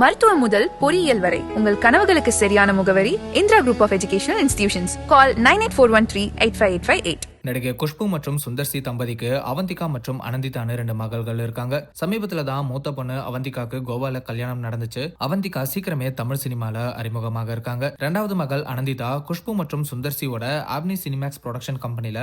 மருத்துவம் முதல் பொறியியல் வரை உங்கள் கனவுகளுக்கு சரியான முகவரி Indira group of educational institutions. Call 9841385858. நடிகை குஷ்பு மற்றும் சுந்தர் சி தம்பதிக்கு அவந்திகா மற்றும் அனந்திதான்னு 2 மகள்கள் இருக்காங்க. சமீபத்துல தான் மூத்த பொண்ணு அவந்திகாக்கு கோவால கல்யாணம் நடந்துச்சு. அவந்திகா சீக்கிரமே தமிழ் சினிமால அறிமுகமாக இருக்காங்க. 2வது மகள் அனந்திதா குஷ்பு மற்றும் சுந்தர் சியோட ஆப்னி சினிமேக்ஸ் ப்ரொடக்ஷன் கம்பெனில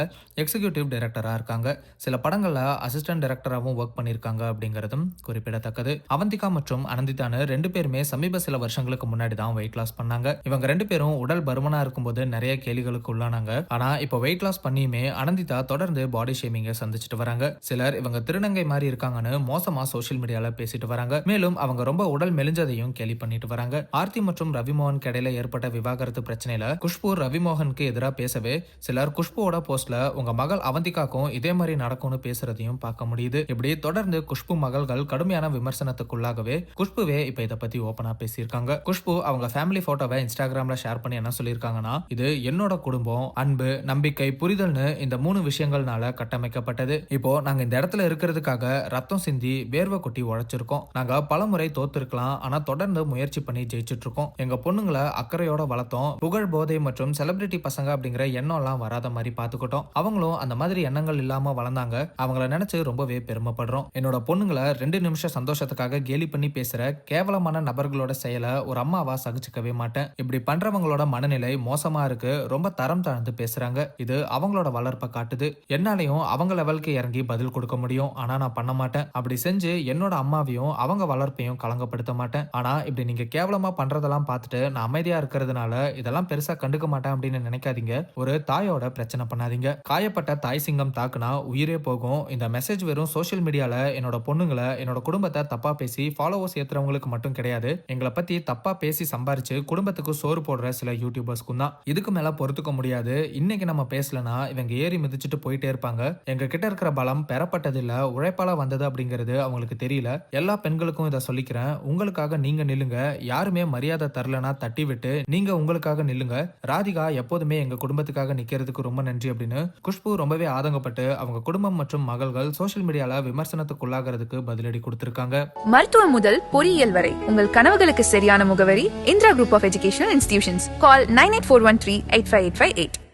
எக்ஸிகியூட்டிவ் டைரக்டரா இருக்காங்க. சில படங்கள்ல அசிஸ்டன்ட் டைரக்டராகவும் ஒர்க் பண்ணிருக்காங்க அப்படிங்கறதும் குறிப்பிடத்தக்கது. அவந்திகா மற்றும் அனந்திதான்னு 2 பேருமே சமீப சில வருஷங்களுக்கு முன்னாடி தான் வெயிட் லாஸ் பண்ணாங்க. இவங்க 2 பேரும் உடல் பருமனா இருக்கும்போது நிறைய கேலிகளுக்கு உள்ளானாங்க. ஆனா இப்போ வெயிட் லாஸ் பண்ணியுமே அனந்திதா தொடர்ந்து பாடி ஷேமிங்க சந்திச்சுட்டு வராங்க. சிலர் இவங்க திருநங்கை மாதிரி இருக்காங்கன்னு மோசமா சோஷியல் மீடியால பேசிட்டு வராங்க. மேலும் அவங்க ரொம்ப உடல் மெலிஞ்சதையும் கேலி பண்ணிட்டு வராங்க. ஆர்த்தி மற்றும் ரவிமோகன் இடையில ஏற்பட்ட விவாகரத்து பிரச்சனையில குஷ்பு ரவிமோகனுக்கு எதிராக பேசவே சிலர் குஷ்புவோட போஸ்ட்ல உங்க மகள் அவந்திகாக்கும் இதே மாதிரி நடக்கும்னு பேசுறதையும் பார்க்க முடியுது. இப்படி தொடர்ந்து குஷ்பு மகள்கள் கடுமையான விமர்சனத்துக்குள்ளாகவே குஷ்புவே இப்ப இதை பத்தி ஓபனா பேசியிருக்காங்க. குஷ்பு அவங்க ஃபேமிலி போட்டோவை இன்ஸ்டாகிராம்ல ஷேர் பண்ணி என்ன சொல்லியிருக்காங்கன்னா, இது என்னோட குடும்பம், அன்பு, நம்பிக்கை, புரிதல்னு இந்த 3 விஷயங்கள்னால கட்டமைக்கப்பட்டது. இப்போ நாங்க இந்த இடத்துல இருக்கிறதுக்காக ரத்தம் சிந்தி வேர்வை கொட்டி உழைச்சிருக்கோம். நாங்க பலமுறை தோத்துருக்கலாம், ஆனா தொடர்ந்து முயற்சி பண்ணி ஜெயிச்சுட்டு இருக்கோம். எங்க பொண்ணுங்களை அக்கறையோட வளர்த்தோம். புகழ், போதை மற்றும் செலிபிரிட்டி பசங்க அப்படிங்கிற எண்ணம் எல்லாம் வராத மாதிரி பாத்துக்கிட்டோம். அவங்களும் அந்த மாதிரி எண்ணங்கள் இல்லாம வளர்ந்தாங்க. அவங்கள நினைச்சு ரொம்பவே பெருமைப்படுறோம். என்னோட பொண்ணுங்களை 2 நிமிஷம் சந்தோஷத்துக்காக கேலி பண்ணி பேசுற கேவலமான நபர்களோட செயலை ஒரு அம்மாவா சகிச்சுக்கவே மாட்டேன். இப்படி பண்றவங்களோட மனநிலை மோசமா இருக்கு. ரொம்ப தரம் தாழ்ந்து பேசுறாங்க. இது அவங்களோட வளர்ப்பை காட்டுது. என்னாலையும் அவங்க லெவலுக்கு இறங்கி பதில் கொடுக்க முடியும், ஆனா நான் பண்ண மாட்டேன். அப்படி செஞ்சு என்னோட அம்மாவையும் அவங்க வளர்ப்பையும் கலங்கப்படுத்த மாட்டேன். ஆனா இப்படி நீங்க கேவலமா பண்றதெல்லாம் பார்த்துட்டு நான் அமைதியா இருக்கிறதுனால இதெல்லாம் பெருசா கண்டுக்க மாட்டேன் அப்படின்னு நினைக்காதீங்க. ஒரு தாயோட பிரச்சனை பண்ணாதீங்க. காயப்பட்ட தாய் சிங்கம் தாக்குனா உயிரே போகும். இந்த மெசேஜ் வெறும் சோஷியல் மீடியால என்னோட பொண்ணுங்களை, என்னோட குடும்பத்தை தப்பா பேசி ஃபாலோவர்ஸ் ஏத்துறவங்களுக்கு மட்டும் கிடையாது. எங்களை பத்தி தப்பா பேசி சம்பாரிச்சு குடும்பத்துக்கு சோறு போடுற சில யூடியூபர்ஸ்க்கும் தான். இதுக்கு மேல பொறுத்துக்க முடியாது. இன்னைக்கு நம்ம பேசலனா இவங்க ஏறி மிதிச்சுட்டு போயிட்டே இருப்பாங்க. எங்க கிட்ட இருக்கிற பலம் பெறப்பட்டது இல்ல, உழைப்பால வந்தது அப்படிங்கிறது அவங்களுக்கு தெரியல. எல்லா பெண்களுக்கும் இதை சொல்லிக்கிறேன். உங்களுக்காக நீங்க நில்லுங்க. யாருமே மரியாதை தரலனா தட்டி விட்டு நீங்க உங்களுக்காக நில்லுங்க. ராதிகா எப்போதுமே எங்க குடும்பத்துக்காக நிக்கிறதுக்கு ரொம்ப நன்றி அப்படின்னு குஷ்பு ரொம்பவே ஆதங்கப்பட்டு அவங்க குடும்பம் மற்றும் மகள்கள் சோஷியல் மீடியால விமர்சனத்துக்குள்ளாகிறதுக்கு பதிலடி கொடுத்திருக்காங்க. மருத்துவம் முதல் பொறியியல் வரை உங்கள் கனவுகளுக்கு சரியான முகவரி Indira group of educational institutions. Call 9841385858.